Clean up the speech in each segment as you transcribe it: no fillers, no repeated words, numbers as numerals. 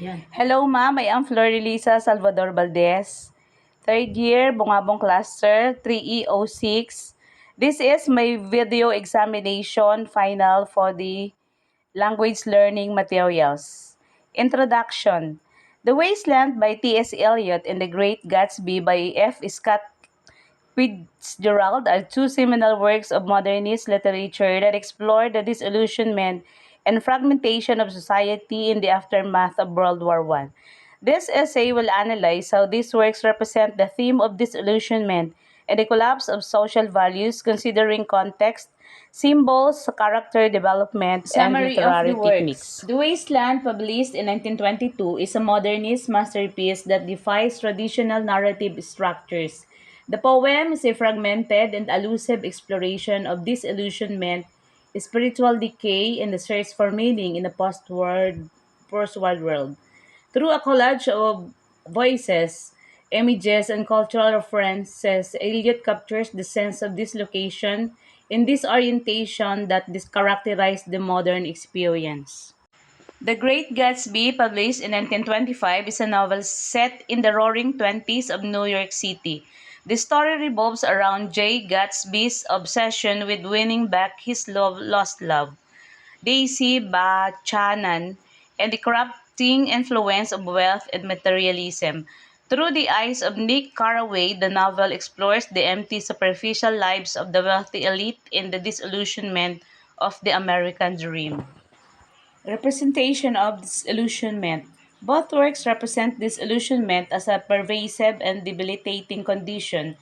Yan. Hello ma'am, I am Florelisa Salvador Valdez, third year, Bungabong Cluster, 3E06. This is my video examination final for the language learning materials. Introduction. The Wasteland by T.S. Eliot and The Great Gatsby by F. Scott Fitzgerald are two seminal works of modernist literature that explore the disillusionment and fragmentation of society in the aftermath of World War I. This essay will analyze how these works represent the theme of disillusionment and the collapse of social values, considering context, symbols, character development, and Summary of the literary works. techniques. The Wasteland, published in 1922, is a modernist masterpiece that defies traditional narrative structures. The poem is a fragmented and elusive exploration of disillusionment, spiritual decay, and the search for meaning in a post-war world. Through a collage of voices, images, and cultural references, Eliot captures the sense of dislocation and disorientation that characterize the modern experience. The Great Gatsby, published in 1925, is a novel set in the roaring 20s of New York City. The story revolves around Jay Gatsby's obsession with winning back his lost love, Daisy Buchanan, and the corrupting influence of wealth and materialism. Through the eyes of Nick Carraway, the novel explores the empty, superficial lives of the wealthy elite and the disillusionment of the American dream. Representation of disillusionment. Both works represent disillusionment as a pervasive and debilitating condition.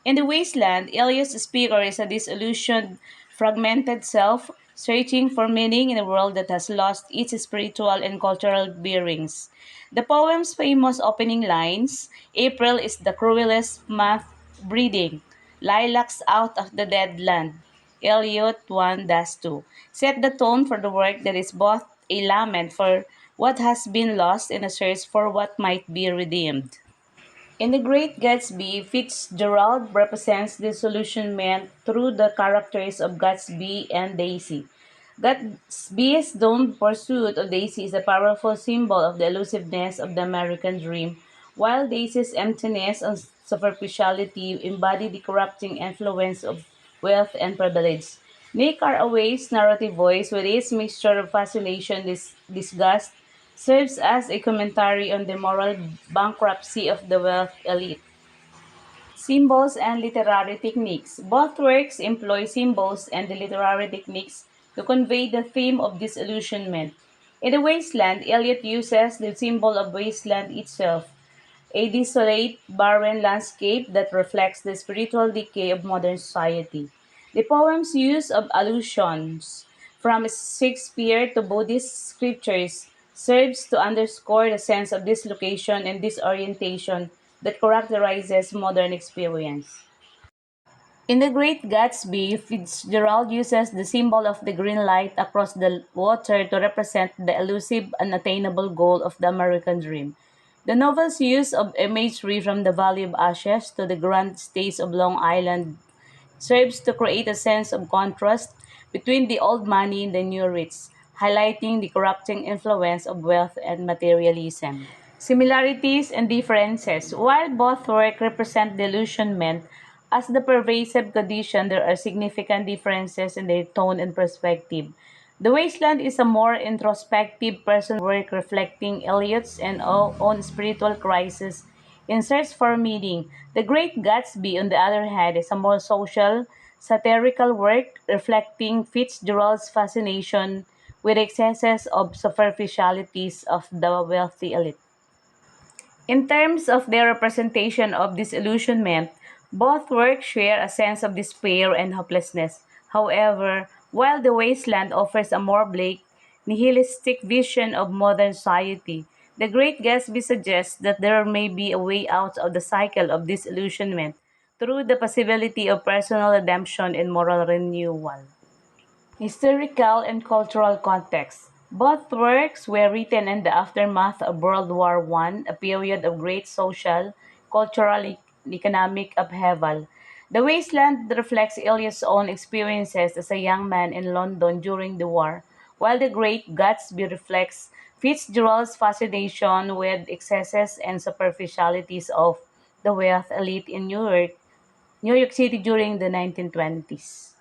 In The Wasteland, Eliot's speaker is a disillusioned, fragmented self, searching for meaning in a world that has lost its spiritual and cultural bearings. The poem's famous opening lines, April is the cruelest month breeding, lilacs out of the dead land, Eliot 1-2, set the tone for the work that is both a lament for what has been lost and a search for what might be redeemed. In The Great Gatsby, Fitzgerald represents disillusionment through the characters of Gatsby and Daisy. Gatsby's doomed pursuit of Daisy is a powerful symbol of the elusiveness of the American dream, while Daisy's emptiness and superficiality embody the corrupting influence of wealth and privilege. Nick Carraway's narrative voice, with its mixture of fascination and disgust, serves as a commentary on the moral bankruptcy of the wealth elite. Symbols and literary techniques. Both works employ symbols and the literary techniques to convey the theme of disillusionment. In The Wasteland, Eliot uses the symbol of wasteland itself, a desolate, barren landscape that reflects the spiritual decay of modern society. The poem's use of allusions from Shakespeare to Buddhist scriptures serves to underscore the sense of dislocation and disorientation that characterizes modern experience. In The Great Gatsby, Fitzgerald uses the symbol of the green light across the water to represent the elusive, unattainable goal of the American dream. The novel's use of imagery from the Valley of Ashes to the grand states of Long Island serves to create a sense of contrast between the old money and the new rich, highlighting the corrupting influence of wealth and materialism. Similarities and differences. While both work represent delusionment as the pervasive condition, there are significant differences in their tone and perspective. The Wasteland is a more introspective, personal work reflecting Eliot's and own spiritual crisis in search for meaning. The Great Gatsby, on the other hand, is a more social, satirical work reflecting Fitzgerald's fascination with excesses of superficialities of the wealthy elite. In terms of their representation of disillusionment, both works share a sense of despair and hopelessness. However, while The Wasteland offers a more bleak, nihilistic vision of modern society, The Great Gatsby suggests that there may be a way out of the cycle of disillusionment through the possibility of personal redemption and moral renewal. Historical and cultural context. Both works were written in the aftermath of World War I, a period of great social, cultural, and economic upheaval. The Wasteland reflects Eliot's own experiences as a young man in London during the war, while The Great Gatsby reflects Fitzgerald's fascination with excesses and superficialities of the wealth elite in New York City during the 1920s.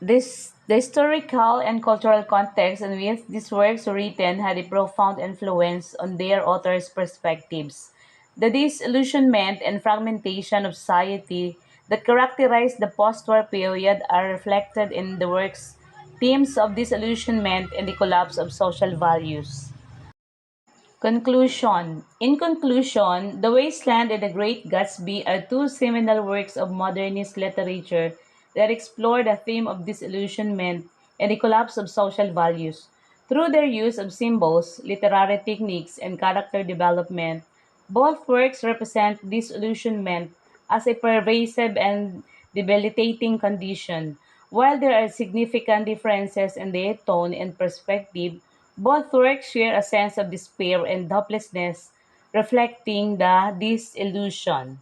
The historical and cultural context in which these works were written had a profound influence on their authors' perspectives. The disillusionment and fragmentation of society that characterized the post-war period are reflected in the works' themes of disillusionment and the collapse of social values. Conclusion. In conclusion, The Wasteland and The Great Gatsby are two seminal works of modernist literature that explore the theme of disillusionment and the collapse of social values. Through their use of symbols, literary techniques, and character development, both works represent disillusionment as a pervasive and debilitating condition. While there are significant differences in their tone and perspective, both works share a sense of despair and hopelessness, reflecting the disillusion.